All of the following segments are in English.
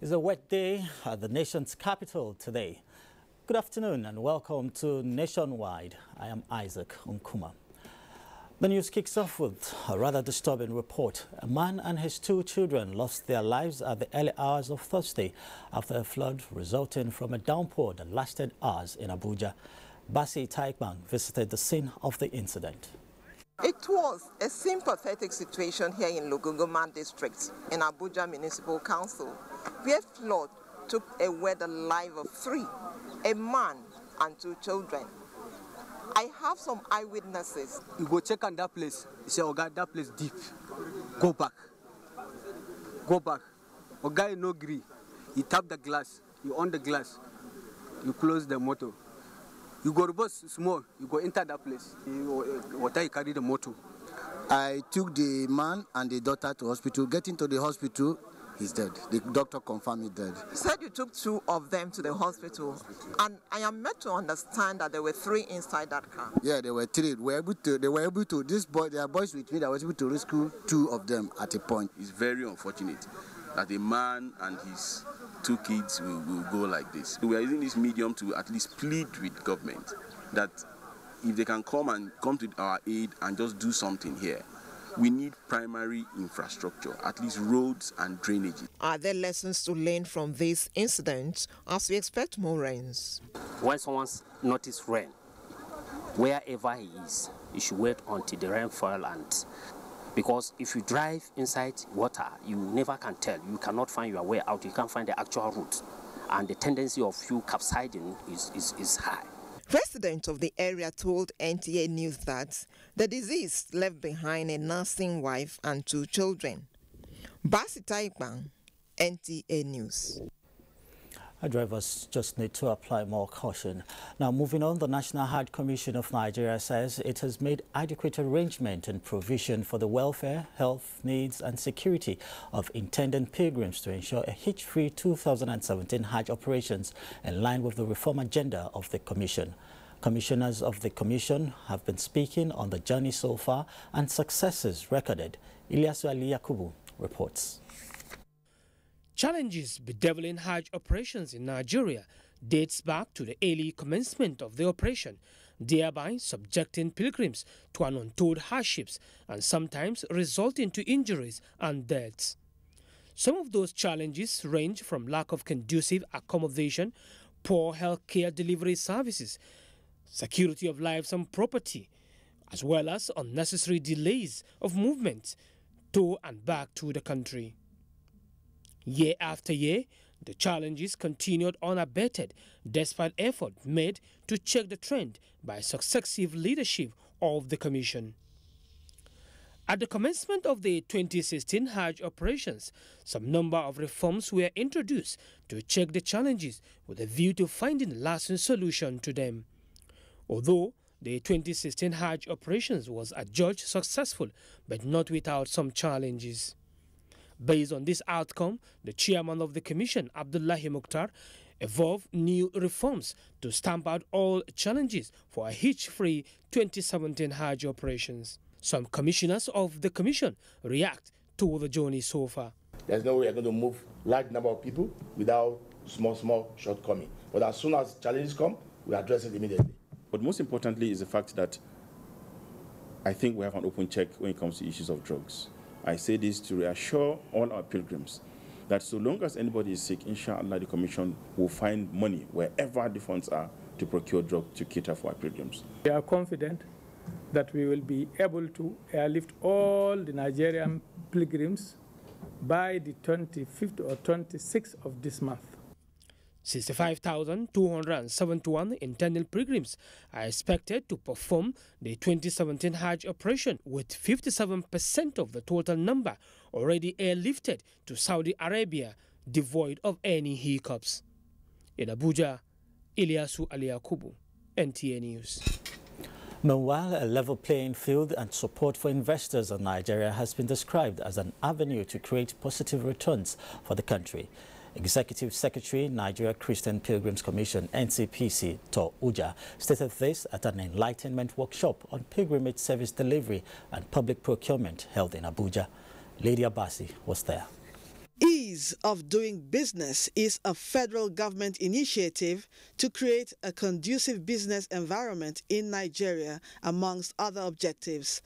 It's a wet day at the nation's capital today. Good afternoon and welcome to Nationwide. I am Isaac Nkuma. The news kicks off with a rather disturbing report. A man and his two children lost their lives at the early hours of Thursday after a flood resulting from a downpour that lasted hours in Abuja. Basi Taikbang visited the scene of the incident. It was a sympathetic situation here in Lugunguma district in Abuja Municipal Council, where flood took away the life of three, a man and two children. I have some eyewitnesses. You go check on that place. You say, oh God, that place deep. Go back. Go back. Oh guy no agree. You tap the glass. You on the glass. You close the motor. You go reverse small. You go enter that place. Water you carry the motor. I took the man and the daughter to hospital. Getting to the hospital, he's dead. The doctor confirmed he's dead. You said you took two of them to the hospital, and I am meant to understand that there were three inside that car. Yeah, there were three. They were able to. There are boys with me that was able to rescue two of them at a point. It's very unfortunate that a man and his two kids will go like this. We are using this medium to at least plead with government that if they can come to our aid and just do something here. We need primary infrastructure, at least roads and drainage. Are there lessons to learn from this incident as we expect more rains? When someone's noticed rain, wherever he is, you should wait until the rain fall, and because if you drive inside water, you never can tell. You cannot find your way out. You can't find the actual route, and the tendency of you capsizing is high. Residents of the area told NTA News that the disease left behind a nursing wife and two children. Basi Taikbang, NTA News. Our drivers just need to apply more caution. Now, moving on, the National Hajj Commission of Nigeria says it has made adequate arrangement and provision for the welfare, health needs and security of intending pilgrims to ensure a hitch-free 2017 Hajj operations in line with the reform agenda of the Commission. Commissioners of the Commission have been speaking on the journey so far and successes recorded. Ilyasu Ali Yakubu reports. Challenges bedeviling Hajj operations in Nigeria dates back to the early commencement of the operation, thereby subjecting pilgrims to an untold hardships and sometimes resulting to injuries and deaths. Some of those challenges range from lack of conducive accommodation, poor healthcare delivery services, security of lives and property, as well as unnecessary delays of movement to and back to the country. Year after year, the challenges continued unabated despite effort made to check the trend by successive leadership of the Commission. At the commencement of the 2016 Hajj operations, some number of reforms were introduced to check the challenges with a view to finding a lasting solution to them. Although the 2016 Hajj operations was adjudged successful, but not without some challenges. Based on this outcome, the chairman of the commission, Abdullahi Mukhtar, evolved new reforms to stamp out all challenges for a hitch-free 2017 Hajj operations. Some commissioners of the commission react to the journey so far. There's no way you're going to move large number of people without small shortcoming. But as soon as challenges come, we address it immediately. But most importantly is the fact that I think we have an open check when it comes to issues of drugs. I say this to reassure all our pilgrims that so long as anybody is sick, inshallah, the Commission will find money wherever the funds are to procure drugs to cater for our pilgrims. We are confident that we will be able to airlift all the Nigerian pilgrims by the 25th or 26th of this month. 65,271 intended pilgrims are expected to perform the 2017 Hajj operation, with 57% of the total number already airlifted to Saudi Arabia, devoid of any hiccups. In Abuja, Ilyasu Ali Yakubu, NTA News. Meanwhile, a level playing field and support for investors in Nigeria has been described as an avenue to create positive returns for the country. Executive Secretary, Nigeria Christian Pilgrims Commission, NCPC, Tor Uja, stated this at an enlightenment workshop on pilgrimage service delivery and public procurement held in Abuja. Lady Abasi was there. Ease of doing business is a federal government initiative to create a conducive business environment in Nigeria, amongst other objectives.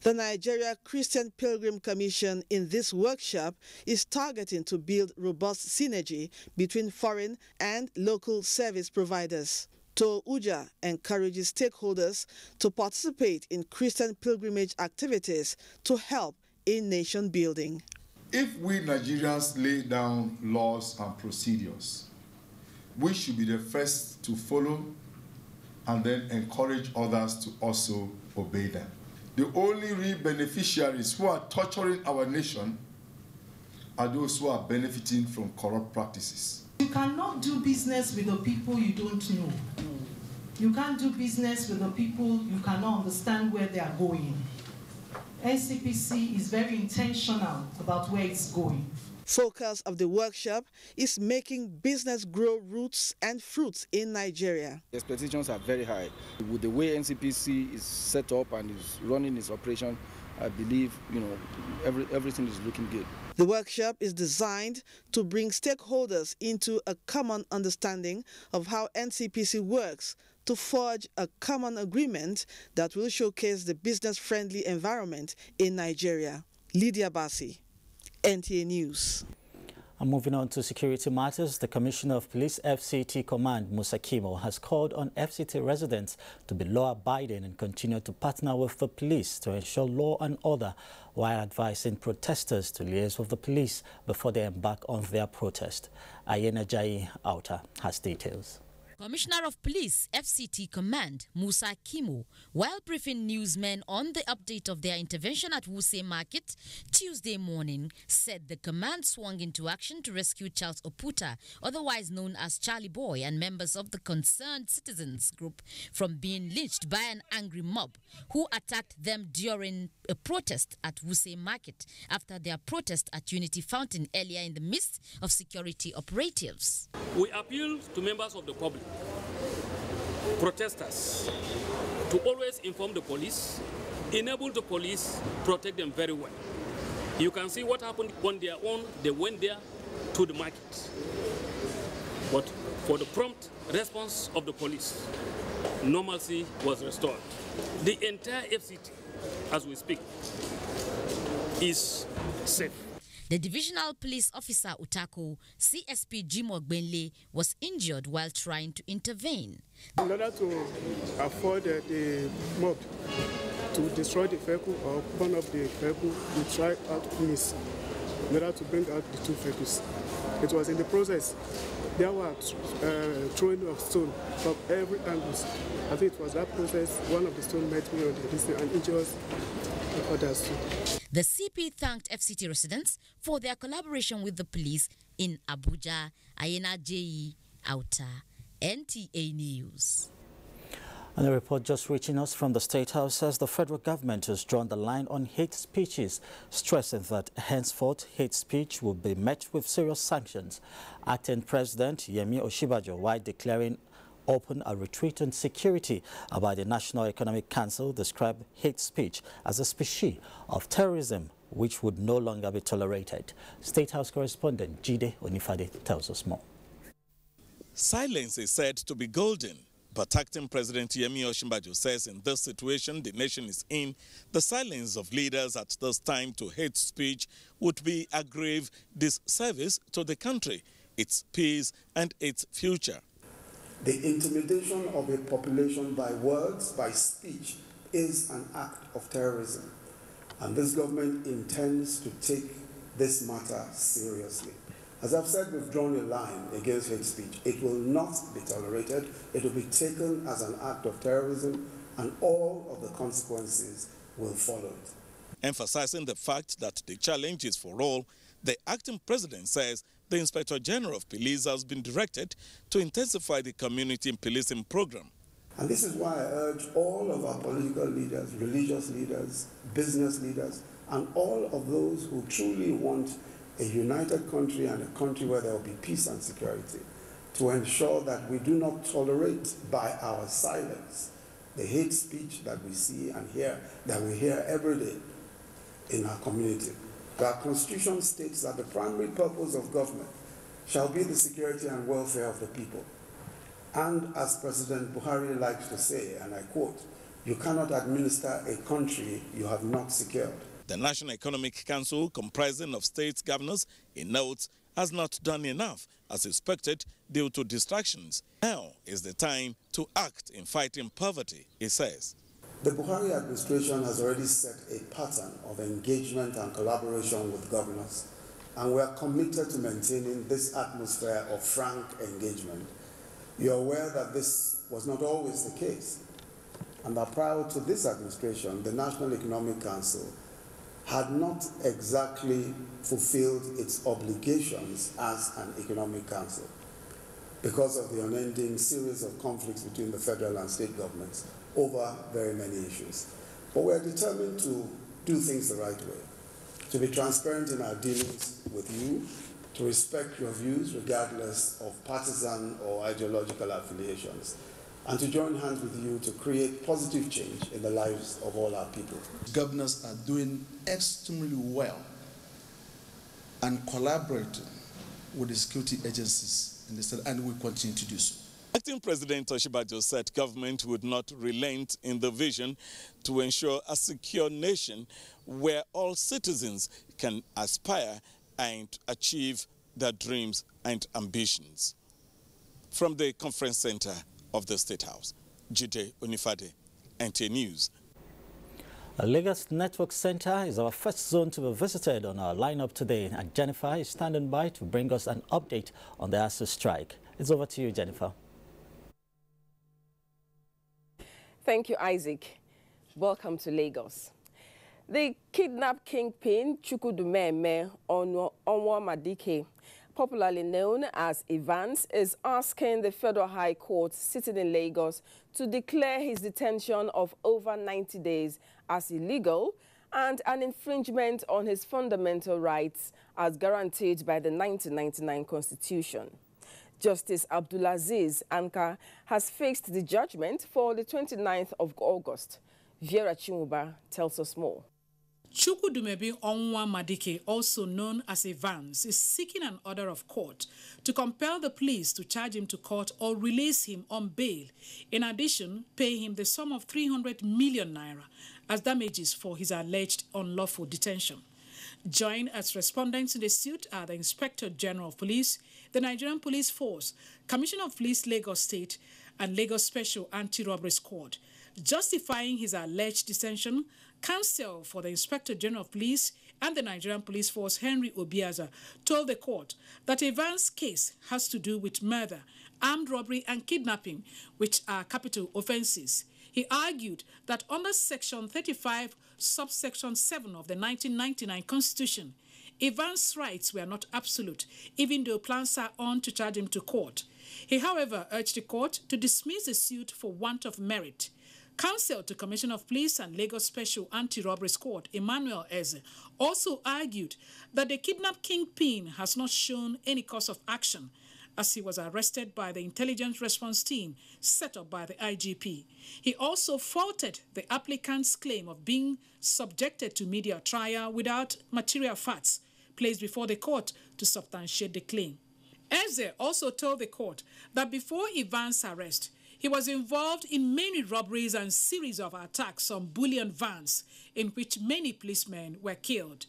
The Nigeria Christian Pilgrim Commission in this workshop is targeting to build robust synergy between foreign and local service providers. Abuja encourages stakeholders to participate in Christian pilgrimage activities to help in nation building. If we Nigerians lay down laws and procedures, we should be the first to follow and then encourage others to also obey them. The only real beneficiaries who are torturing our nation are those who are benefiting from corrupt practices. You cannot do business with the people you don't know. You can't do business with the people you cannot understand where they are going. NCPC is very intentional about where it's going. Focus of the workshop is making business grow roots and fruits in Nigeria. The expectations are very high. With the way NCPC is set up and is running its operation, I believe everything is looking good. The workshop is designed to bring stakeholders into a common understanding of how NCPC works, to forge a common agreement that will showcase the business-friendly environment in Nigeria. Lydia Bassi, NTA News. And moving on to security matters, the Commissioner of Police FCT Command, Musa Kimo, has called on FCT residents to be law-abiding and continue to partner with the police to ensure law and order, while advising protesters to liaise with the police before they embark on their protest. Ayena Jai Auta has details. Commissioner of Police FCT Command Musa Kimo, while briefing newsmen on the update of their intervention at Wuse Market Tuesday morning, said the command swung into action to rescue Charles Oputa, otherwise known as Charlie Boy, and members of the Concerned Citizens group from being lynched by an angry mob who attacked them during a protest at Wuse Market after their protest at Unity Fountain earlier in the midst of security operatives. We appeal to members of the public, protesters, to always inform the police, enable the police, protect them very well. You can see what happened on their own. They went there to the market. But for the prompt response of the police, normalcy was restored. The entire FCT, as we speak, is safe. The divisional police officer Utako, CSP Jimo Gbenle, was injured while trying to intervene. In order to afford the mob to destroy the vehicle or burn up the vehicle, we tried out means in order to bring out the two vehicles. It was in the process. There were throwing of stone from every angle. I think it was that process. One of the stone met me on the distance and injured others too. The CP thanked FCT residents for their collaboration with the police in Abuja. Ayena Jai Auta, NTA News. And a report just reaching us from the State House says the federal government has drawn the line on hate speeches, stressing that henceforth hate speech will be met with serious sanctions. Acting President Yemi Osinbajo, while declaring open a retreat on security by the National Economic Council, described hate speech as a species of terrorism which would no longer be tolerated. State House correspondent Jide Onifade tells us more. Silence is said to be golden, but acting President Yemi Osinbajo says in this situation the nation is in, the silence of leaders at this time to hate speech would be a grave disservice to the country, its peace and its future. The intimidation of a population by words, by speech, is an act of terrorism. And this government intends to take this matter seriously. As I've said, we've drawn a line against hate speech. It will not be tolerated. It will be taken as an act of terrorism, and all of the consequences will follow it. Emphasizing the fact that the challenge is for all, the acting president says the Inspector General of Police has been directed to intensify the community policing program. And this is why I urge all of our political leaders, religious leaders, business leaders, and all of those who truly want a united country and a country where there will be peace and security, to ensure that we do not tolerate by our silence the hate speech that we see and hear, that we hear every day in our community. Our Constitution states that the primary purpose of government shall be the security and welfare of the people. And as President Buhari likes to say, and I quote, "You cannot administer a country you have not secured." The National Economic Council, comprising of state governors, in notes, has not done enough as expected due to distractions. Now is the time to act in fighting poverty, it says. The Buhari administration has already set a pattern of engagement and collaboration with governors, and we are committed to maintaining this atmosphere of frank engagement. You are aware that this was not always the case, and that prior to this administration, the National Economic Council had not exactly fulfilled its obligations as an economic council because of the unending series of conflicts between the federal and state governments over very many issues. But we are determined to do things the right way, to be transparent in our dealings with you, to respect your views regardless of partisan or ideological affiliations, and to join hands with you to create positive change in the lives of all our people. Governors are doing extremely well and collaborating with the security agencies in the state, and will continue to do so. Acting President Osinbajo said government would not relent in the vision to ensure a secure nation where all citizens can aspire and achieve their dreams and ambitions. From the conference center of the State House, Jide Onifade, NTA News. A Lagos Network Center is our first zone to be visited on our lineup today, and Jennifer is standing by to bring us an update on the ASUU strike. It's over to you, Jennifer. Thank you, Isaac. Welcome to Lagos. The kidnapped kingpin Chukwudumeme Onwamadike, popularly known as Evans, is asking the Federal High Court sitting in Lagos to declare his detention of over 90 days as illegal and an infringement on his fundamental rights as guaranteed by the 1999 Constitution. Justice Abdulaziz Anka has fixed the judgment for the 29th of August. Vera Chimuba tells us more. Chukwudumeme Onwamadike, also known as Evans, is seeking an order of court to compel the police to charge him to court or release him on bail. In addition, pay him the sum of 300 million naira as damages for his alleged unlawful detention. Joined as respondents in the suit are the Inspector General of Police, the Nigerian Police Force, Commissioner of Police Lagos State, and Lagos Special Anti-Robbery Squad. Justifying his alleged detention, Counsel for the Inspector General of Police and the Nigerian Police Force, Henry Obiaza, told the court that Evans' case has to do with murder, armed robbery and kidnapping, which are capital offenses. He argued that under Section 35, subsection 7 of the 1999 Constitution, Evans' rights were not absolute, even though plans are on to charge him to court. He, however, urged the court to dismiss the suit for want of merit. Counsel to Commissioner of Police and Lagos Special Anti-Robbery Squad, Emmanuel Eze, also argued that the kidnapped kingpin has not shown any cause of action, as he was arrested by the intelligence response team set up by the IGP. He also faulted the applicant's claim of being subjected to media trial without material facts placed before the court to substantiate the claim. Eze also told the court that before Evans' arrest, he was involved in many robberies and series of attacks on bullion vans in which many policemen were killed.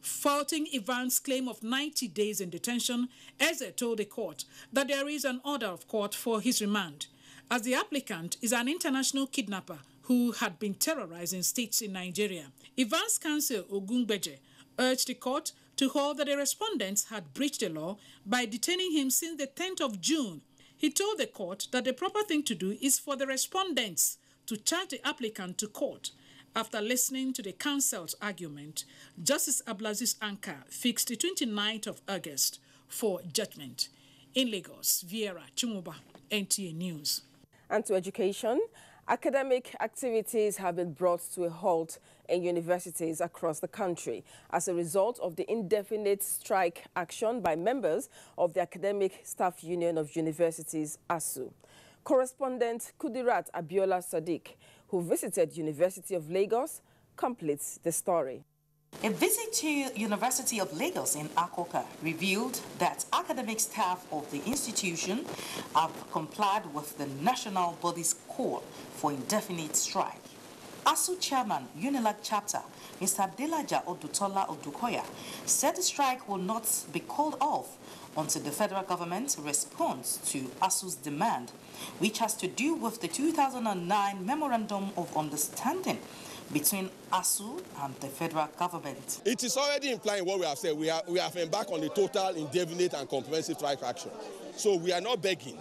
Faulting Evans' claim of 90 days in detention, Eze told the court that there is an order of court for his remand, as the applicant is an international kidnapper who had been terrorizing states in Nigeria. Evans' counsel, Ogungbeje, urged the court to hold that the respondents had breached the law by detaining him since the 10th of June. He told the court that the proper thing to do is for the respondents to charge the applicant to court. After listening to the counsel's argument, Justice Abdulaziz Anka fixed the 29th of August for judgment. In Lagos, Vera Chimuba, NTA News. And to education, academic activities have been brought to a halt in universities across the country as a result of the indefinite strike action by members of the Academic Staff Union of Universities, ASUU. Correspondent Kudirat Abiola Sadiq, who visited University of Lagos, completes the story. A visit to University of Lagos in Akoka revealed that academic staff of the institution have complied with the national body's call for indefinite strike. ASUU chairman, UNILAG chapter, Mr. Delaja Odutola Odukoya, said the strike will not be called off until the federal government responds to ASUU's demand, which has to do with the 2009 Memorandum of Understanding between ASUU and the federal government. It is already implying what we have said. We have embarked on a total, indefinite and comprehensive strike action. So we are not begging.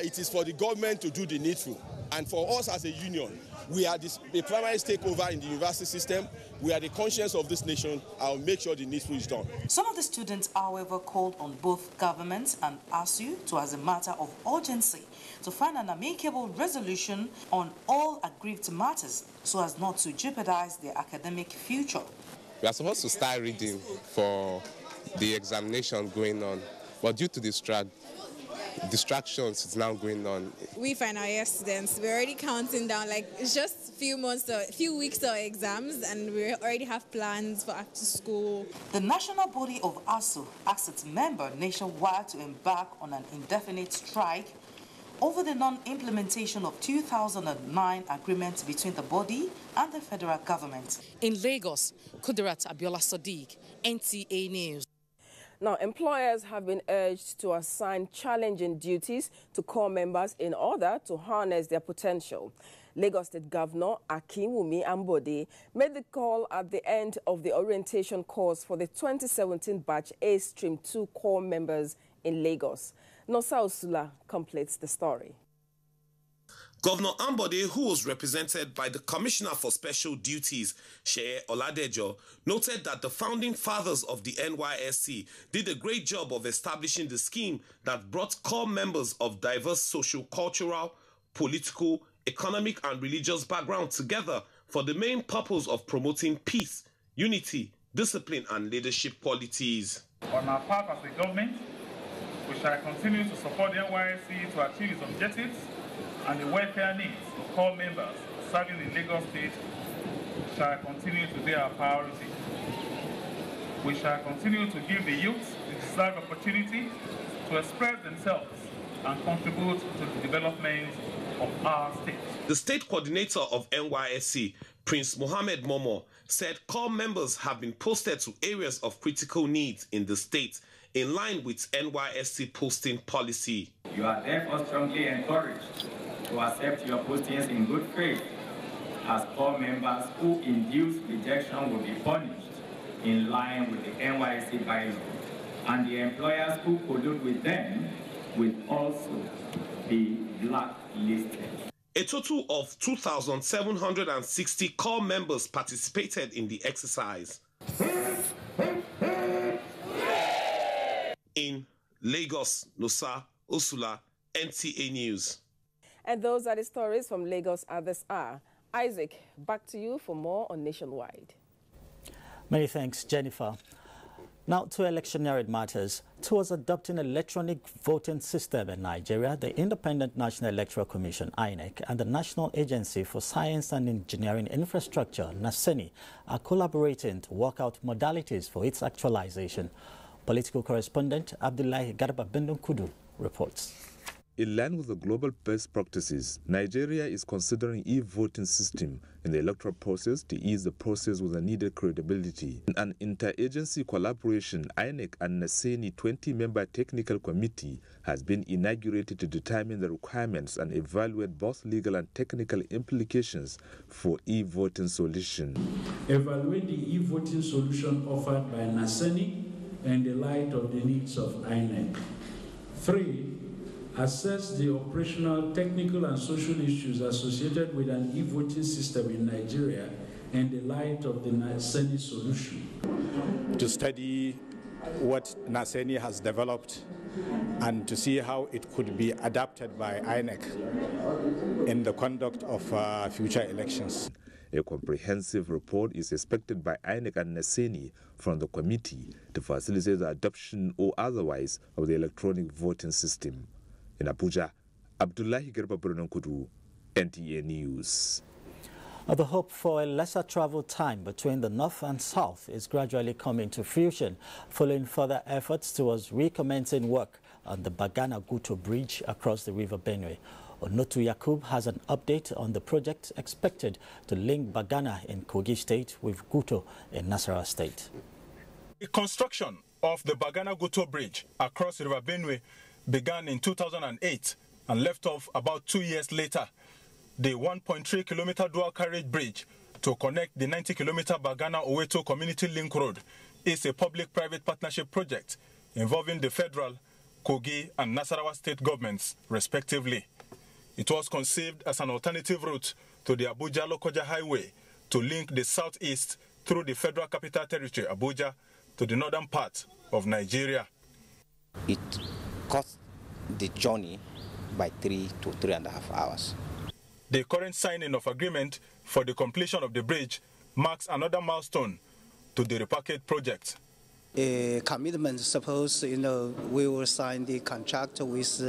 It is for the government to do the needful. And for us as a union, we are the primary stakeholder in the university system. We are the conscience of this nation. I will make sure the needful is done. Some of the students, however, called on both governments and ASUU to, as a matter of urgency, to find an amicable resolution on all aggrieved matters so as not to jeopardize their academic future. We are supposed to start reading for the examination going on, but due to the distractions it's now going on. We final year students, we're already counting down, like it's just a few weeks to our exams, and we already have plans for after school. The national body of ASUU asked its member nationwide to embark on an indefinite strike over the non-implementation of 2009 agreement between the body and the federal government. In Lagos, Kudirat Abiola Sadiq, NTA News. Now, employers have been urged to assign challenging duties to core members in order to harness their potential. Lagos State Governor Akinwumi Ambode made the call at the end of the orientation course for the 2017 batch A Stream 2 core members in Lagos. Nosa Osula completes the story. Governor Ambode, who was represented by the Commissioner for Special Duties, Sheye Oladejo, noted that the founding fathers of the NYSC did a great job of establishing the scheme that brought core members of diverse socio-cultural, political, economic and religious background together for the main purpose of promoting peace, unity, discipline and leadership qualities. On our part as a government, we shall continue to support the NYSC to achieve its objectives and the welfare needs of core members serving in Lagos State shall continue to be our priority. We shall continue to give the youth the desired opportunity to express themselves and contribute to the development of our state. The state coordinator of NYSC, Prince Mohammed Momo, said core members have been posted to areas of critical needs in the state in line with NYSC posting policy. You are therefore strongly encouraged to accept your postings in good faith, as core members who induce rejection will be punished in line with the NYSC bylaw, and the employers who collude with them will also be blacklisted. A total of 2,760 core members participated in the exercise. In Lagos, Nosa Osula, NTA News. And those are the stories from Lagos at this hour. Isaac, back to you for more on Nationwide. Many thanks, Jennifer. Now to electioneering matters. Towards adopting an electronic voting system in Nigeria, the Independent National Electoral Commission, INEC, and the National Agency for Science and Engineering Infrastructure, NYSC, are collaborating to work out modalities for its actualization. Political correspondent Abdullahi Garba Bendon Kudu reports. In line with the global best practices, Nigeria is considering e-voting system in the electoral process to ease the process with the needed credibility. In an interagency collaboration, INEC and NYSC 20-member technical committee has been inaugurated to determine the requirements and evaluate both legal and technical implications for e-voting solution. Evaluate the e-voting solution offered by NYSC in the light of the needs of INEC. 3. Assess the operational, technical and social issues associated with an e-voting system in Nigeria in the light of the NYSC solution. To study what NYSC has developed and to see how it could be adapted by INEC in the conduct of future elections. A comprehensive report is expected by INEC and NYSC from the committee to facilitate the adoption or otherwise of the electronic voting system. In Abuja, Abdullahi Garba Kudu, NTA News. The hope for a lesser travel time between the north and south is gradually coming to fruition following further efforts towards recommencing work on the Bagana-Guto Bridge across the River Benue. Onotu Yakub has an update on the project expected to link Bagana in Kogi State with Guto in Nasarawa State. The construction of the Bagana-Guto Bridge across the River Benue began in 2008 and left off about 2 years later. The 1.3-kilometer dual carriage bridge to connect the 90-kilometer Bagana-Oweto Community Link Road is a public-private partnership project involving the federal, Kogi and Nasarawa state governments, respectively. It was conceived as an alternative route to the Abuja-Lokoja Highway to link the southeast through the Federal Capital Territory, Abuja, to the northern part of Nigeria. It cost the journey by 3 to 3.5 hours. The current signing of agreement for the completion of the bridge marks another milestone to the repackaged project. A commitment, suppose, we will sign the contract with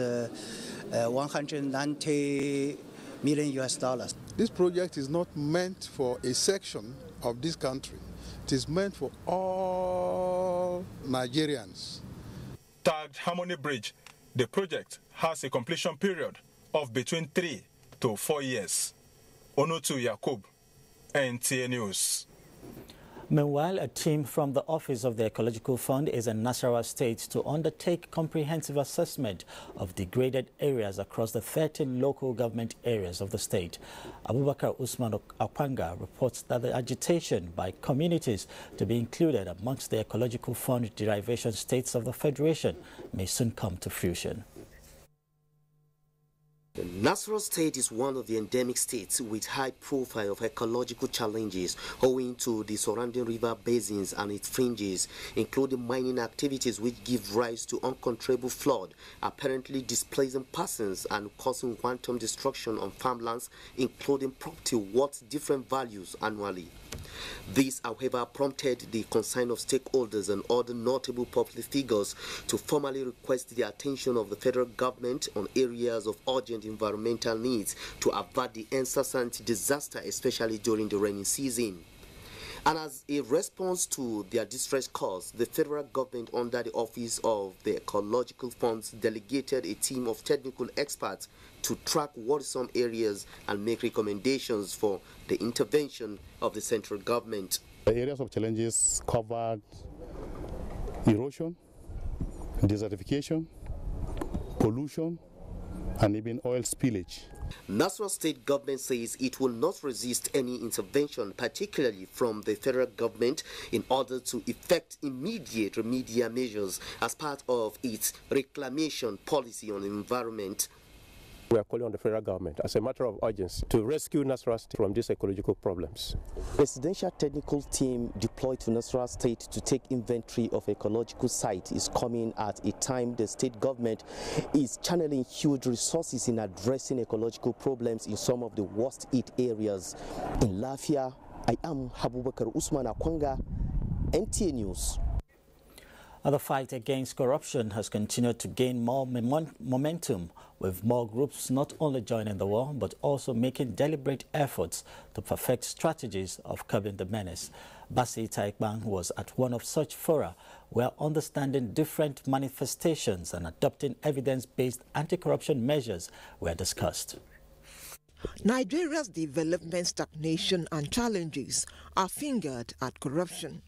190 million US dollars. This project is not meant for a section of this country. It is meant for all Nigerians. Tagged Harmony Bridge, the project has a completion period of between 3 to 4 years. Onotu Yakub, NTA News. Meanwhile, a team from the Office of the Ecological Fund is in Nasarawa State to undertake comprehensive assessment of degraded areas across the 13 local government areas of the state. Abubakar Usman Akwanga reports that the agitation by communities to be included amongst the Ecological Fund derivation states of the Federation may soon come to fruition. Nasarawa State is one of the endemic states with high profile of ecological challenges owing to the surrounding river basins and its fringes, including mining activities which give rise to uncontrollable flood, apparently displacing persons and causing wanton destruction on farmlands, including property worth different values annually. This, however, prompted the concern of stakeholders and other notable public figures to formally request the attention of the federal government on areas of urgent environmental needs to avert the incessant disaster, especially during the rainy season. And as a response to their distress cause, the federal government, under the Office of the Ecological Funds, delegated a team of technical experts to track worrisome areas and make recommendations for the intervention of the central government. The areas of challenges covered erosion, desertification, pollution, and even oil spillage. Nasarawa State government says it will not resist any intervention, particularly from the federal government, in order to effect immediate remedial measures as part of its reclamation policy on the environment. We are calling on the federal government as a matter of urgency to rescue Nasarawa State from these ecological problems. Presidential technical team deployed to Nasarawa State to take inventory of ecological sites is coming at a time the state government is channeling huge resources in addressing ecological problems in some of the worst hit areas. In Lafia, I am Abubakar Usman Akwanga, NTA News. The fight against corruption has continued to gain more momentum, with more groups not only joining the war but also making deliberate efforts to perfect strategies of curbing the menace. Basi Taikbang was at one of such fora where understanding different manifestations and adopting evidence-based anti-corruption measures were discussed. Nigeria's development stagnation and challenges are fingered at corruption,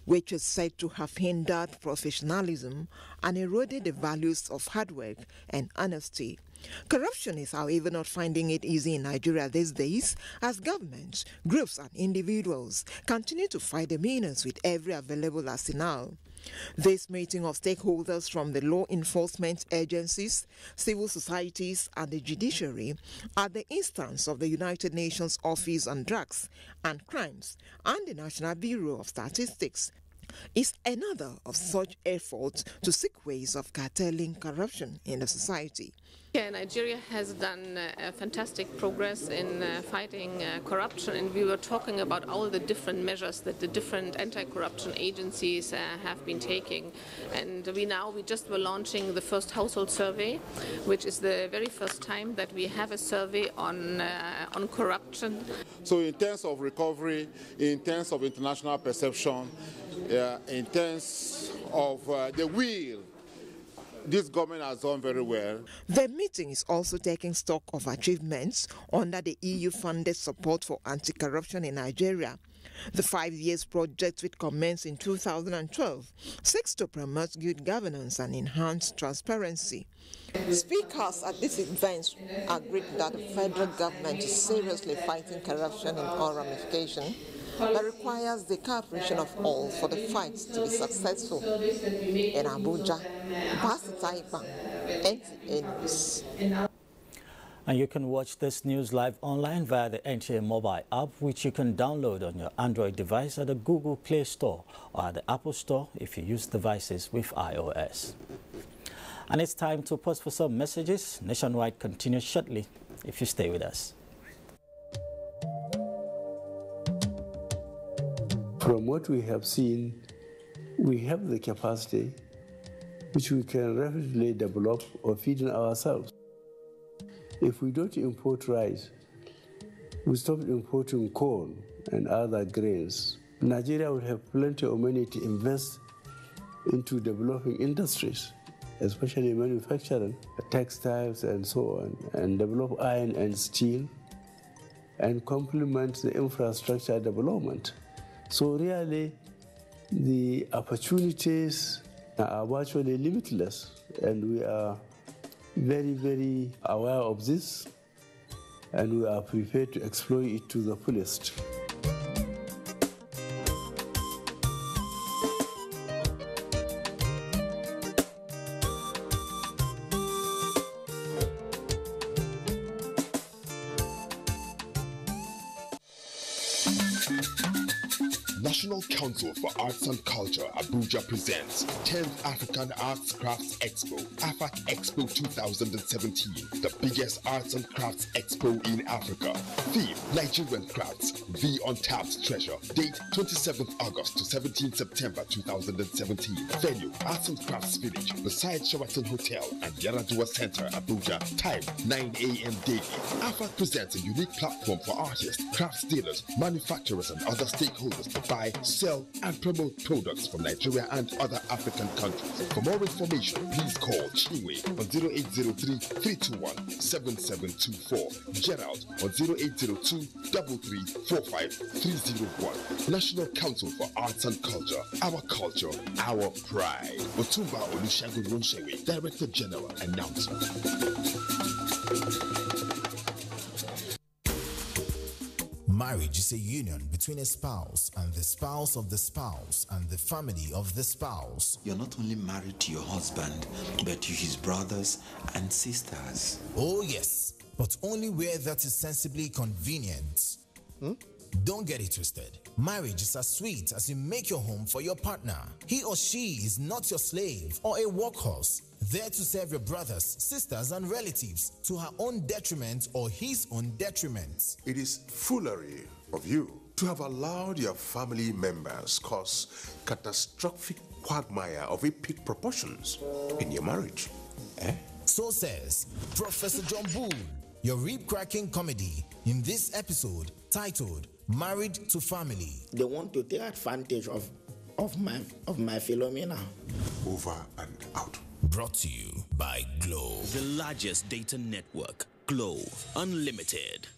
which is said to have hindered professionalism and eroded the values of hard work and honesty. Corruption is, however, not finding it easy in Nigeria these days, as governments, groups and individuals continue to fight the menace with every available arsenal. This meeting of stakeholders from the law enforcement agencies, civil societies and the judiciary at the instance of the United Nations Office on Drugs and Crimes and the National Bureau of Statistics is another of such efforts to seek ways of curtailing corruption in the society. Yeah, Nigeria has done fantastic progress in fighting corruption, and we were talking about all the different measures that the different anti-corruption agencies have been taking. And we just were launching the first household survey, which is the very first time that we have a survey on corruption. So in terms of recovery, in terms of international perception, in terms of the will, this government has done very well. The meeting is also taking stock of achievements under the EU-funded support for anti-corruption in Nigeria. The 5-year project, which commenced in 2012, seeks to promote good governance and enhance transparency. Speakers at this event agreed that the federal government is seriously fighting corruption in all ramifications, but requires the cooperation of all for the fight to be successful. In Abuja, NTA News. And you can watch this news live online via the NTA mobile app, which you can download on your Android device at the Google Play Store or at the Apple Store if you use devices with iOS. And it's time to pause for some messages. Nationwide continues shortly if you stay with us. From what we have seen, we have the capacity which we can rapidly develop or feed in ourselves. If we don't import rice, we stop importing corn and other grains, Nigeria will have plenty of money to invest into developing industries, especially manufacturing, textiles and so on, and develop iron and steel, and complement the infrastructure development. So really, the opportunities are virtually limitless, and we are very, very aware of this, and we are prepared to exploit it to the fullest. National Council for Arts and Culture, Abuja presents 10th African Arts Crafts Expo, AFAC Expo 2017, the biggest arts and crafts expo in Africa. Theme, Nigerian crafts, the untapped treasure. Date, 27th August to 17th September 2017. Venue, Arts and Crafts Village, beside Sheraton Hotel and Yaradua Center, Abuja. Time, 9 a.m. daily. AFAC presents a unique platform for artists, crafts dealers, manufacturers, and other stakeholders to buy, sell, and promote products from Nigeria and other African countries. For more information, please call Chinwe on 0803-321-7724, Gerald on 0802-3345-301. National Council for Arts and Culture, our culture, our pride. Otumba Olusegun Ronshewe, Director General, Announcement. Marriage is a union between a spouse and the spouse of the spouse and the family of the spouse. You're not only married to your husband, but to his brothers and sisters. Oh yes, but only where that is sensibly convenient. Don't get it twisted. Marriage is as sweet as you make your home for your partner. He or she is not your slave or a workhorse, there to serve your brothers, sisters, and relatives to her own detriment or his own detriment. It is foolery of you to have allowed your family members cause catastrophic quagmire of epic proportions in your marriage. So says Professor John Bull, your rib-cracking comedy in this episode titled Married to Family. They want to take advantage of my Philomena. Over and out. Brought to you by Glow. The largest data network, Glow Unlimited.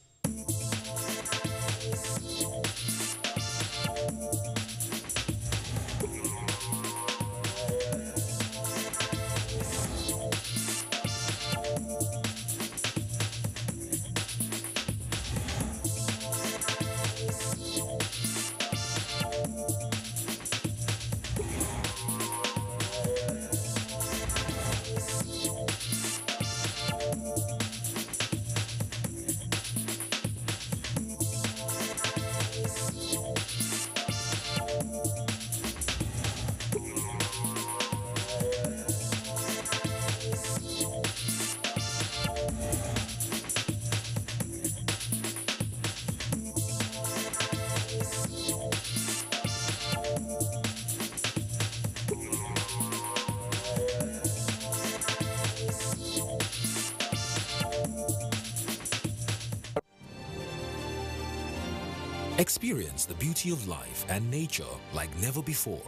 Experience the beauty of life and nature like never before.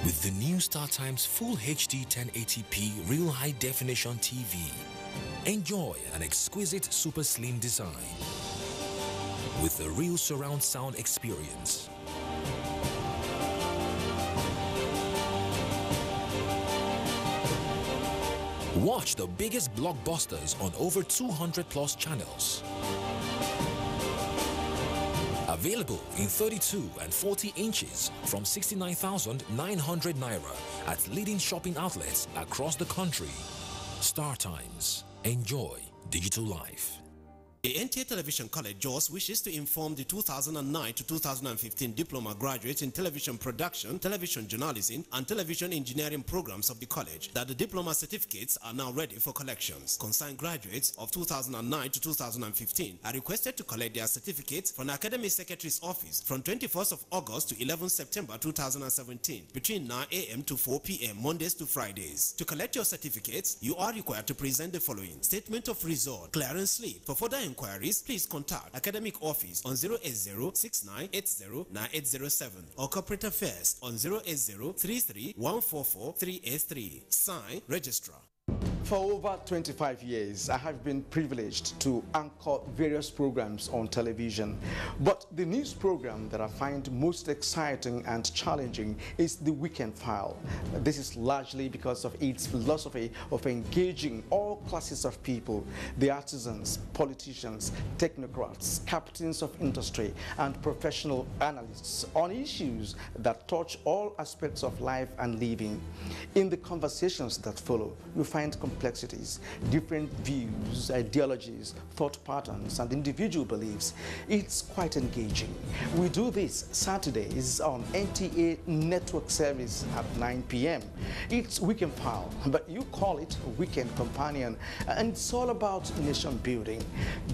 With the new StarTimes Full HD 1080p Real High Definition TV, enjoy an exquisite super slim design with a real surround sound experience. Watch the biggest blockbusters on over 200 plus channels. Available in 32 and 40 inches from 69,900 Naira at leading shopping outlets across the country. StarTimes. Enjoy digital life. The NTA Television College Jos wishes to inform the 2009 to 2015 diploma graduates in television production, television journalism, and television engineering programs of the college that the diploma certificates are now ready for collections. Concerned graduates of 2009 to 2015 are requested to collect their certificates from the Academy Secretary's office from 21st of August to 11 September 2017 between 9 a.m. to 4 p.m. Mondays to Fridays. To collect your certificates, you are required to present the following: statement of result, clearance slip. For further inquiries, please contact Academic Office on 080-6980-9807 or Corporate Affairs on 080-33-144-383. Sign, Registrar. For over 25 years, I have been privileged to anchor various programs on television. But the news program that I find most exciting and challenging is The Weekend File. This is largely because of its philosophy of engaging all classes of people, the artisans, politicians, technocrats, captains of industry, and professional analysts on issues that touch all aspects of life and living. In the conversations that follow, you find complexities, different views, ideologies, thought patterns, and individual beliefs. It's quite engaging. We do this Saturdays on NTA network service at 9 p.m. It's Weekend File, but you call it Weekend Companion, and it's all about nation building.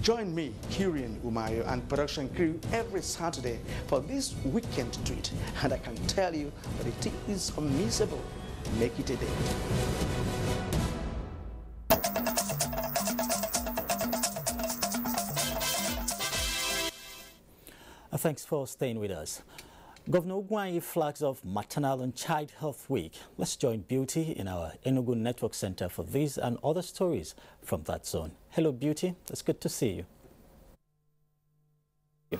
Join me, Kirian Umayo, and production crew every Saturday for this weekend treat, and I can tell you that it is unmissable. Make it a day. Thanks for staying with us. Governor Ugwanyi flags off Maternal and Child Health Week. Let's join Beauty in our Enugu Network Center for these and other stories from that zone. Hello, Beauty. It's good to see you.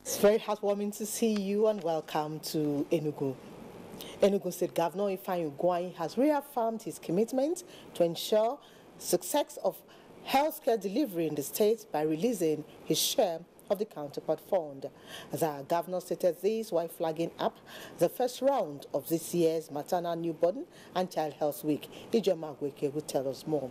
It's very heartwarming to see you and welcome to Enugu. Enugu State Governor Ifeanyi Ugwanyi has reaffirmed his commitment to ensure success of healthcare delivery in the state by releasing his share of the counterpart fund. The governor stated this while flagging up the first round of this year's Maternal, Newborn and Child Health Week. Ijoma Agweke will tell us more.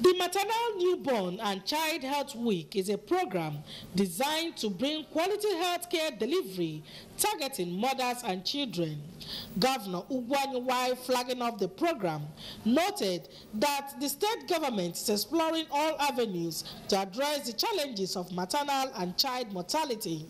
The Maternal, Newborn and Child Health Week is a program designed to bring quality health care delivery targeting mothers and children. Governor Ugwanyi, while flagging off the program, noted that the state government is exploring all avenues to address the challenges of maternal and child mortality.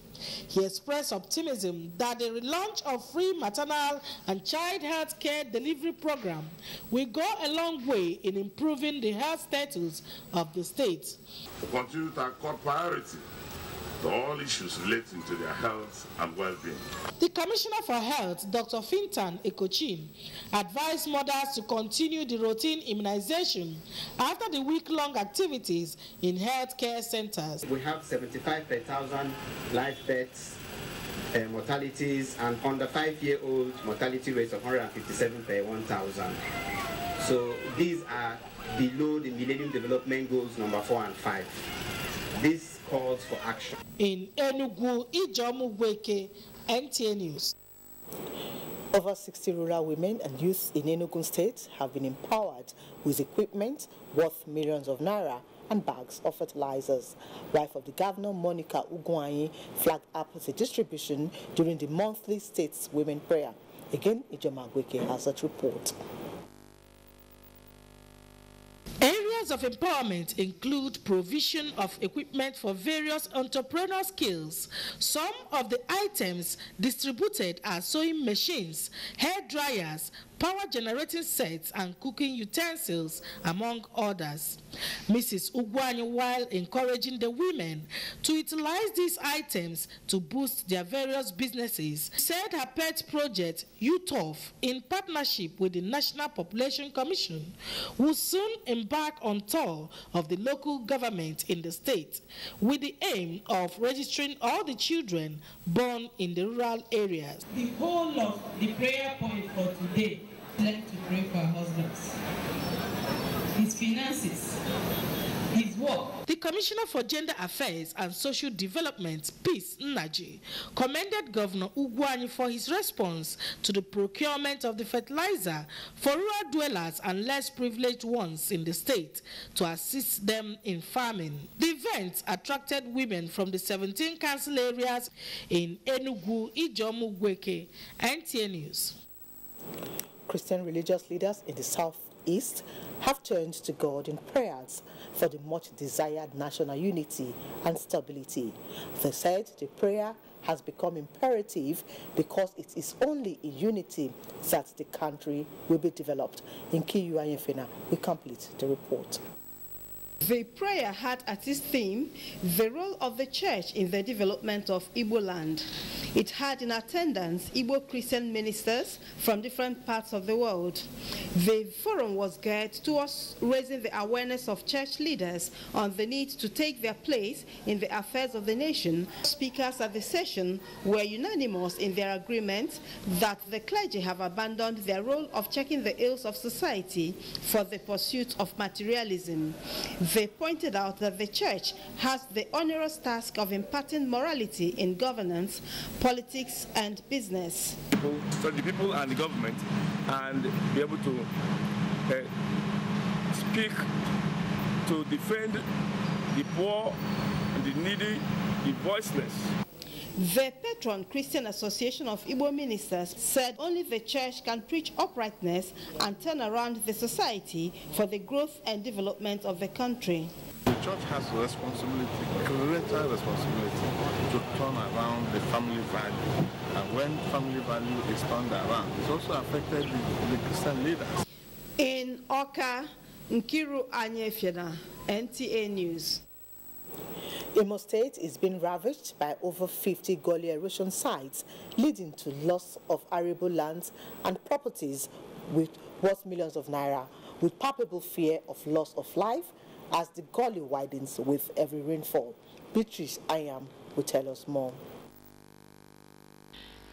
He expressed optimism that the relaunch of free maternal and child health care delivery program will go a long way in improving the health status of the state. To continue to accord priority to all issues relating to their health and well-being. The Commissioner for Health, Dr. Fintan Ekochin, advised mothers to continue the routine immunization after the week-long activities in health care centers. We have 75 per 1,000 live births, mortalities, and under 5-year-old mortality rates of 157 per 1,000. So these are below the Millennium Development Goals number 4 and 5. This calls for action. In Enugu, Ijomu Weke, NTA News. Over 60 rural women and youth in Enugu State have been empowered with equipment worth millions of naira and bags of fertilizers. Wife of the governor, Monica Ugwanyi, flagged up the distribution during the monthly State's Women Prayer. Again, Ijoma Agweke has that report. Areas of empowerment include provision of equipment for various entrepreneurial skills. Some of the items distributed are sewing machines, hair dryers, power generating sets and cooking utensils, among others. Mrs. Ugwanyi, while encouraging the women to utilize these items to boost their various businesses, said her pet project, UTOF, in partnership with the National Population Commission, will soon embark on tour of the local government in the state with the aim of registering all the children born in the rural areas. The whole of the prayer point for today, learn to pray for our husbands, his finances, his work. The Commissioner for Gender Affairs and Social Development, Peace Nnaji, commended Governor Ugwanyi for his response to the procurement of the fertilizer for rural dwellers and less privileged ones in the state to assist them in farming. The event attracted women from the 17 council areas in Enugu, Ijomu, Gweke, NTA News. Christian religious leaders in the southeast have turned to God in prayers for the much-desired national unity and stability. They said the prayer has become imperative because it is only in unity that the country will be developed. In Kiyu Ayefena, we complete the report. The prayer had as its theme the role of the church in the development of Igbo land. It had in attendance Igbo Christian ministers from different parts of the world. The forum was geared towards raising the awareness of church leaders on the need to take their place in the affairs of the nation. Speakers at the session were unanimous in their agreement that the clergy have abandoned their role of checking the ills of society for the pursuit of materialism. They pointed out that the church has the onerous task of imparting morality in governance, politics, and business. So the people and the government, and be able to speak to defend the poor and the needy, the voiceless. The patron Christian Association of Igbo Ministers said only the church can preach uprightness and turn around the society for the growth and development of the country. The church has a responsibility, a greater responsibility, to turn around the family value. And when family value is turned around, it's also affected the Christian leaders. In Oka, Nkiru Anyefena, NTA News. Imo State is being ravaged by over 50 gully erosion sites, leading to loss of arable lands and properties worth millions of naira, with palpable fear of loss of life as the gully widens with every rainfall. Beatrice Ayam will tell us more.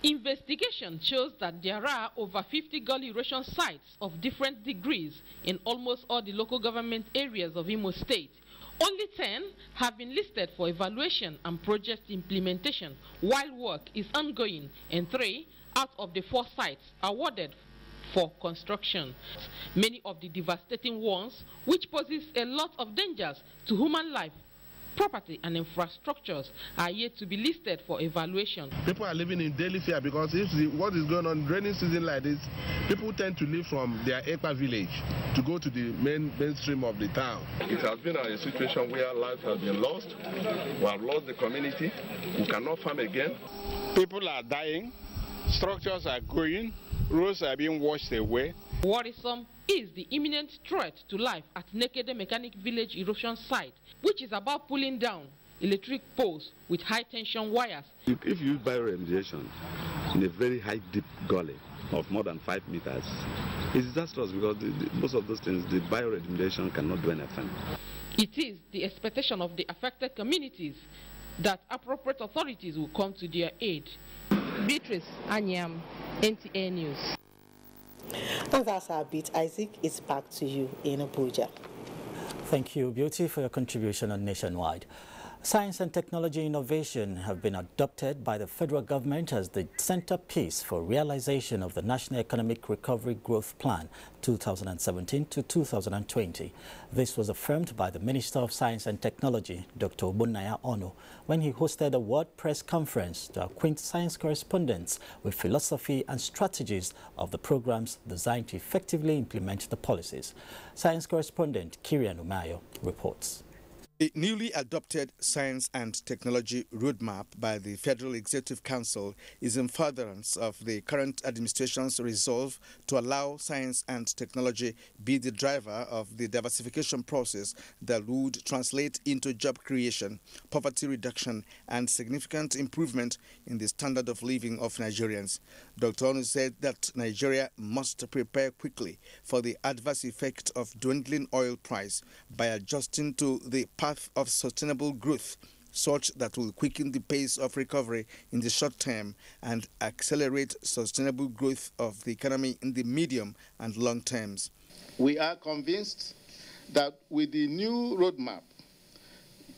Investigation shows that there are over 50 gully erosion sites of different degrees in almost all the local government areas of Imo State. Only 10 have been listed for evaluation and project implementation, while work is ongoing, and 3 out of the 4 sites awarded for construction. Many of the devastating ones, which poses a lot of dangers to human life, property and infrastructures, are yet to be listed for evaluation. People are living in daily fear because what is going on rainy season like this, people tend to leave from their Ekpa village to go to the mainstream of the town. It has been a situation where life has been lost. We have lost the community. We cannot farm again. People are dying. Structures are going. Roads are being washed away. Worrisome is the imminent threat to life at Nekede Mechanic Village erosion site, which is about pulling down electric poles with high-tension wires. If you use bioremediation in a very high, deep gully of more than 5 meters, it's disastrous because most of those things, the bioremediation cannot do anything. It is the expectation of the affected communities that appropriate authorities will come to their aid. Beatrice Anyam, NTA News. And that's our beat. Isaac, it's back to you in Abuja. Thank you, Beauty, for your contribution on Nationwide. Science and technology innovation have been adopted by the federal government as the centerpiece for realization of the National Economic Recovery Growth Plan 2017 to 2020. This was affirmed by the Minister of Science and Technology, Dr. Ogbonnaya Ono, when he hosted a world press conference to acquaint science correspondents with philosophy and strategies of the programs designed to effectively implement the policies. Science correspondent Kirian Umayo reports. A newly adopted Science and Technology Roadmap by the Federal Executive Council is in furtherance of the current administration's resolve to allow science and technology be the driver of the diversification process that would translate into job creation, poverty reduction, and significant improvement in the standard of living of Nigerians. Dr. Onu said that Nigeria must prepare quickly for the adverse effect of dwindling oil price by adjusting to the path of sustainable growth, such that will quicken the pace of recovery in the short term and accelerate sustainable growth of the economy in the medium and long terms. We are convinced that with the new roadmap,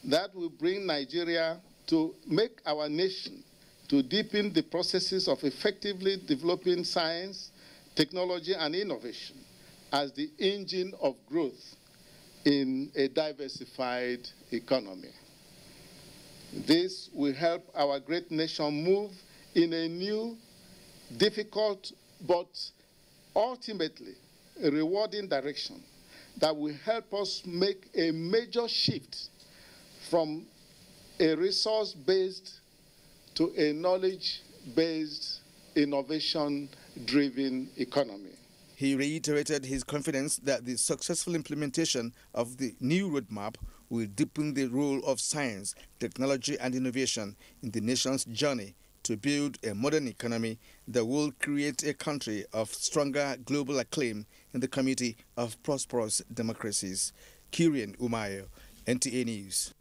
that will bring Nigeria to make our nation to deepen the processes of effectively developing science, technology, and innovation as the engine of growth in a diversified economy. This will help our great nation move in a new, difficult, but ultimately a rewarding direction that will help us make a major shift from a resource-based to a knowledge-based, innovation-driven economy. He reiterated his confidence that the successful implementation of the new roadmap will deepen the role of science, technology, and innovation in the nation's journey to build a modern economy that will create a country of stronger global acclaim in the community of prosperous democracies. Kirian Umayo, NTA News.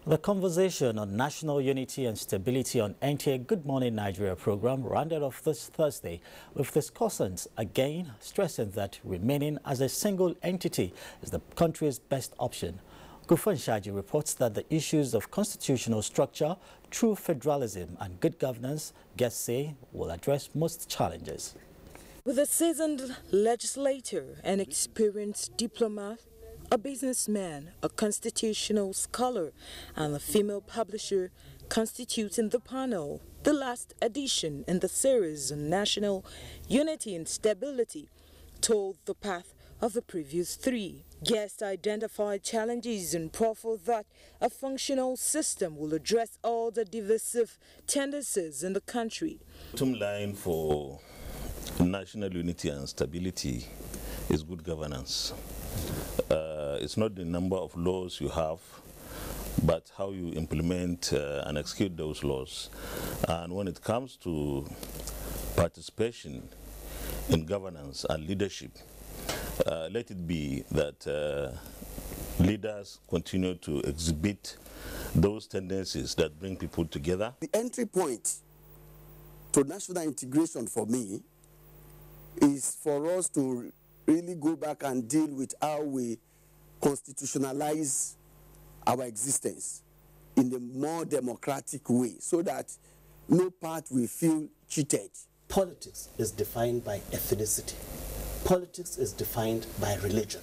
The conversation on national unity and stability on NTA Good Morning Nigeria program rounded off this Thursday with discussants again stressing that remaining as a single entity is the country's best option. Gufan reports that the issues of constitutional structure, true federalism and good governance, guests say, will address most challenges. With a seasoned legislator and experienced diplomat, a businessman, a constitutional scholar, and a female publisher constituting the panel, the last edition in the series on national unity and stability told the path of the previous three. Guests identified challenges and proffered that a functional system will address all the divisive tendencies in the country. The bottom line for national unity and stability is good governance. It's not the number of laws you have, but how you implement and execute those laws. And when it comes to participation in governance and leadership, let it be that leaders continue to exhibit those tendencies that bring people together. The entry point to national integration for me is for us to really go back and deal with how we constitutionalize our existence in a more democratic way so that no part will feel cheated. Politics is defined by ethnicity. Politics is defined by religion.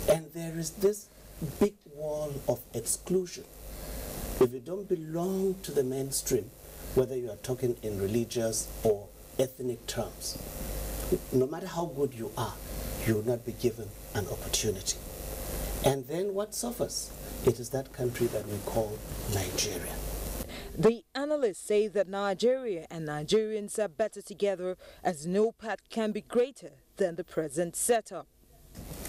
And there is this big wall of exclusion. If you don't belong to the mainstream, whether you are talking in religious or ethnic terms, no matter how good you are, you will not be given an opportunity. And then what suffers? It is that country that we call Nigeria. The analysts say that Nigeria and Nigerians are better together as no path can be greater than the present setup.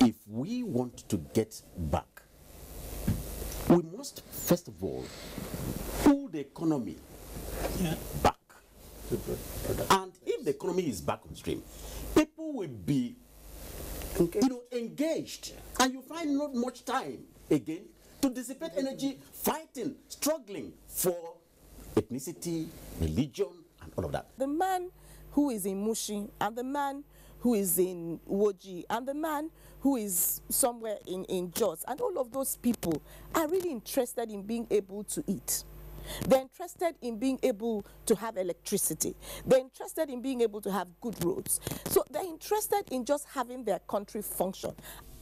If we want to get back, we must first of all pull the economy back. And if the economy is back on stream, people will be engaged, and you find not much time again to dissipate energy fighting, struggling for ethnicity, religion, and all of that. The man who is in Mushi, and the man who is in Woji, and the man who is somewhere in Jos, and all of those people are really interested in being able to eat. They're interested in being able to have electricity. They're interested in being able to have good roads. So they're interested in just having their country function.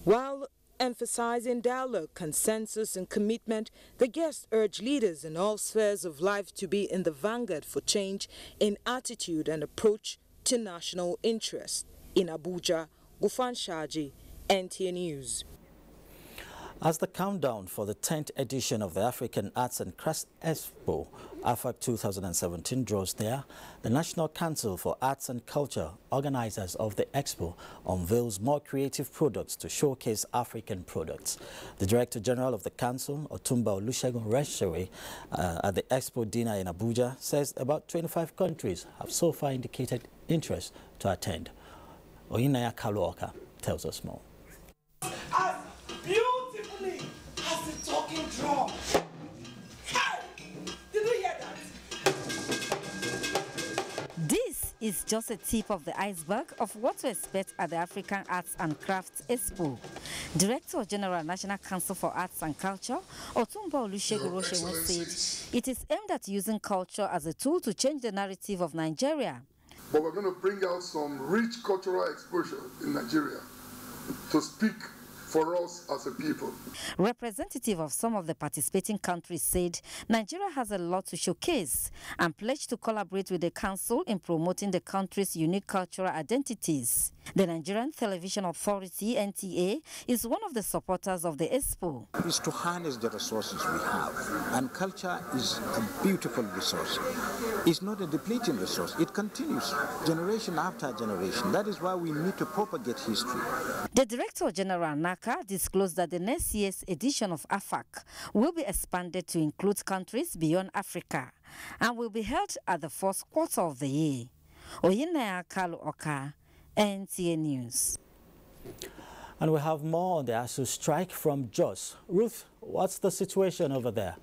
While emphasizing dialogue, consensus, and commitment, the guests urge leaders in all spheres of life to be in the vanguard for change in attitude and approach to national interest. In Abuja, Gufan Shaji, NTA News. As the countdown for the 10th edition of the African Arts and Crafts Expo, AFAC 2017, draws near, the National Council for Arts and Culture, organizers of the Expo, unveils more creative products to showcase African products. The Director General of the Council, Otumba Olusegun Reshere, at the Expo dinner in Abuja, says about 25 countries have so far indicated interest to attend. Oyinaya Kaluoka tells us more. Beautifully as the talking drum. Hey! Did you hear that? This is just a tip of the iceberg of what to expect at the African Arts and Crafts Expo. Director General National Council for Arts and Culture, Otumba Olusegun Reshere, said it is aimed at using culture as a tool to change the narrative of Nigeria. But we're going to bring out some rich cultural exposure in Nigeria to speak for us as a people. Representative of some of the participating countries said Nigeria has a lot to showcase and pledged to collaborate with the council in promoting the country's unique cultural identities. The Nigerian Television Authority, NTA, is one of the supporters of the Expo. Is to harness the resources we have, and culture is a beautiful resource. It's not a depleting resource. It continues generation after generation. That is why we need to propagate history. The Director General NACA disclosed that the next year's edition of AFAC will be expanded to include countries beyond Africa and will be held at the first quarter of the year. Oyinaya Kaluoka, NTA News. And we have more on the ASUU strike from Jos. Ruth, what's the situation over there?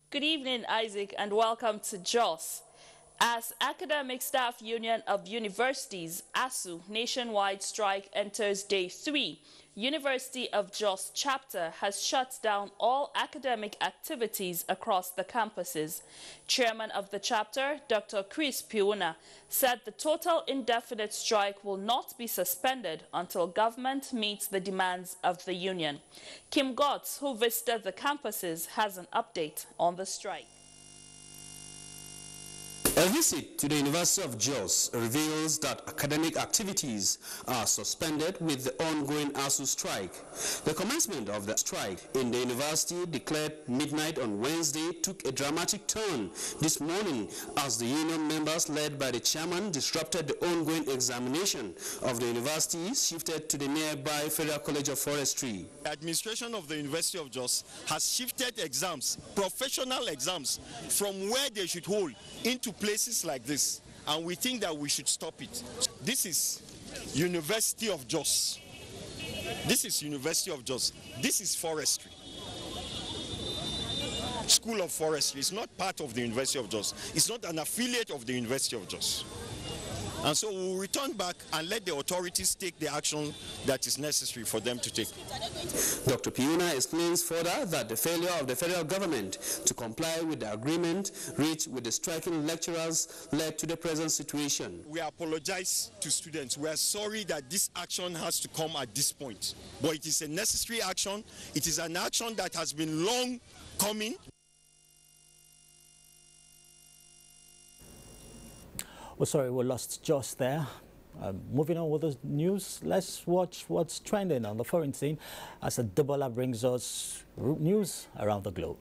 Good evening, Isaac, and welcome to Jos. As Academic Staff Union of Universities, ASUU, nationwide strike enters day 3, University of Jos chapter has shut down all academic activities across the campuses. Chairman of the chapter, Dr. Chris Piuna, said the total indefinite strike will not be suspended until government meets the demands of the union. Kim Gotts, who visited the campuses, has an update on the strike. A visit to the University of Jos reveals that academic activities are suspended with the ongoing ASUU strike. The commencement of the strike in the university, declared midnight on Wednesday, took a dramatic turn this morning as the union members, led by the chairman, disrupted the ongoing examination of the university, shifted to the nearby Federal College of Forestry. The administration of the University of Jos has shifted exams, professional exams, from where they should hold into places like this, and we think that we should stop it. This is University of Jos. This is University of Jos. This is forestry. School of Forestry is not part of the University of Jos. It's not an affiliate of the University of Jos. And so we'll return back and let the authorities take the action that is necessary for them to take. Dr. Piuna explains further that the failure of the federal government to comply with the agreement reached with the striking lecturers led to the present situation. We apologize to students. We are sorry that this action has to come at this point. But it is a necessary action. It is an action that has been long coming. Well, sorry, we lost Josh there. Moving on with the news, let's watch what's trending on the foreign scene as Debola brings us news around the globe.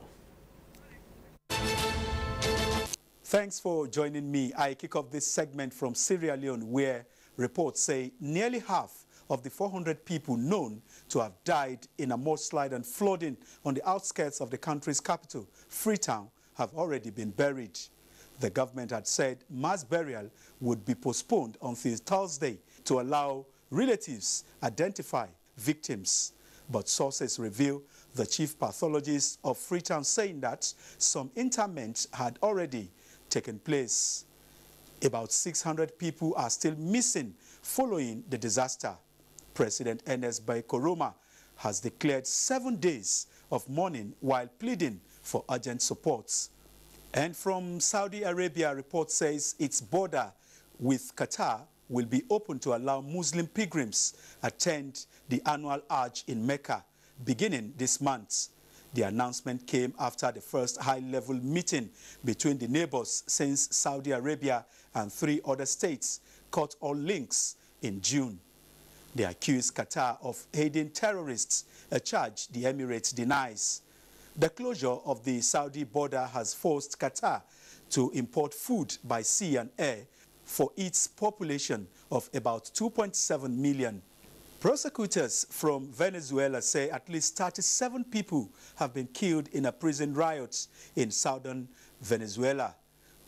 Thanks for joining me. I kick off this segment from Sierra Leone, where reports say nearly half of the 400 people known to have died in a mudslide and flooding on the outskirts of the country's capital, Freetown, have already been buried. The government had said mass burial would be postponed until Thursday to allow relatives identify victims. But sources reveal the chief pathologist of Freetown saying that some interment had already taken place. About 600 people are still missing following the disaster. President Ernest Bai Koroma has declared 7 days of mourning while pleading for urgent support. And from Saudi Arabia, report says its border with Qatar will be open to allow Muslim pilgrims attend the annual Hajj in Mecca beginning this month. The announcement came after the first high-level meeting between the neighbors since Saudi Arabia and 3 other states cut all links in June. They accuse Qatar of aiding terrorists, a charge the Emirates denies. The closure of the Saudi border has forced Qatar to import food by sea and air for its population of about 2.7 million. Prosecutors from Venezuela say at least 37 people have been killed in a prison riot in southern Venezuela.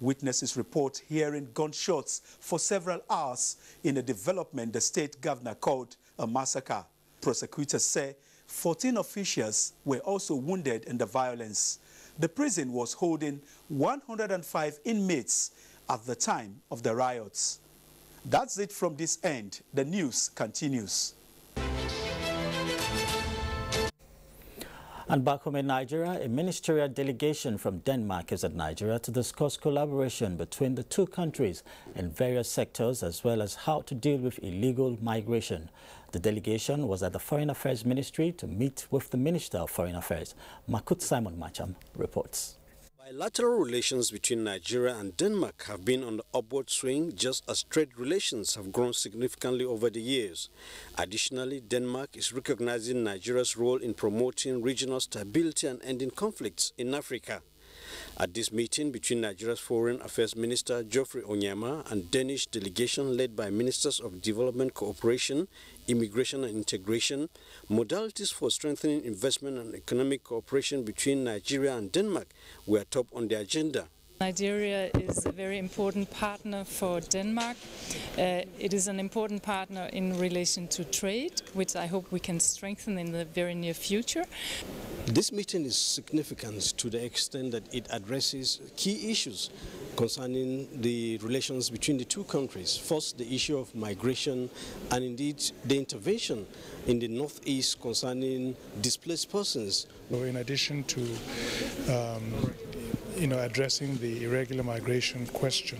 Witnesses report hearing gunshots for several hours in a development the state governor called a massacre. Prosecutors say 14 officials were also wounded in the violence. The prison was holding 105 inmates at the time of the riots. That's it from this end. The news continues. And back home in Nigeria, a ministerial delegation from Denmark is at Nigeria to discuss collaboration between the two countries in various sectors, as well as how to deal with illegal migration. The delegation was at the Foreign Affairs Ministry to meet with the Minister of Foreign Affairs. Makut Simon Macham reports. Bilateral relations between Nigeria and Denmark have been on the upward swing, just as trade relations have grown significantly over the years. Additionally, Denmark is recognizing Nigeria's role in promoting regional stability and ending conflicts in Africa. At this meeting between Nigeria's Foreign Affairs Minister Geoffrey Onyema and Danish delegation led by Ministers of Development Cooperation, Immigration and Integration, modalities for strengthening investment and economic cooperation between Nigeria and Denmark were top on the agenda. Nigeria is a very important partner for Denmark. It is an important partner in relation to trade, which I hope we can strengthen in the very near future. This meeting is significant to the extent that it addresses key issues concerning the relations between the two countries. First, the issue of migration and indeed the intervention in the northeast concerning displaced persons. In addition to addressing the irregular migration question,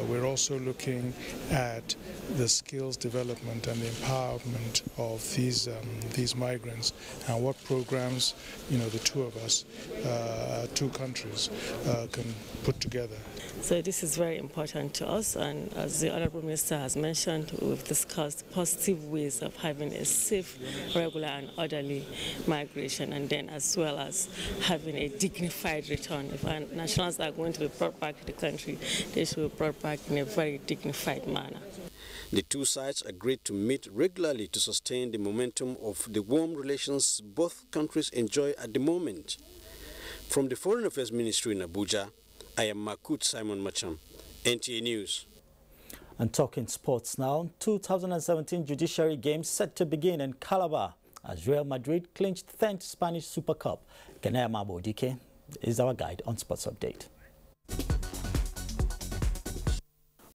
we're also looking at the skills development and the empowerment of these migrants and what programs the two of us, two countries, can put together. So this is very important to us, and as the Honourable Minister has mentioned, we've discussed positive ways of having a safe, regular and orderly migration, and then as well as having a dignified return. If our nationals are going to be brought back to the country, they should be brought back in a very dignified manner. The two sides agreed to meet regularly to sustain the momentum of the warm relations both countries enjoy at the moment. From the Foreign Affairs Ministry in Abuja, I am Makut Simon Macham, NTA News. And talking sports now, 2017 Judiciary Games set to begin in Calabar as Real Madrid clinched 10th Spanish Super Cup. Kenaya Mabodike is our guide on Sports Update.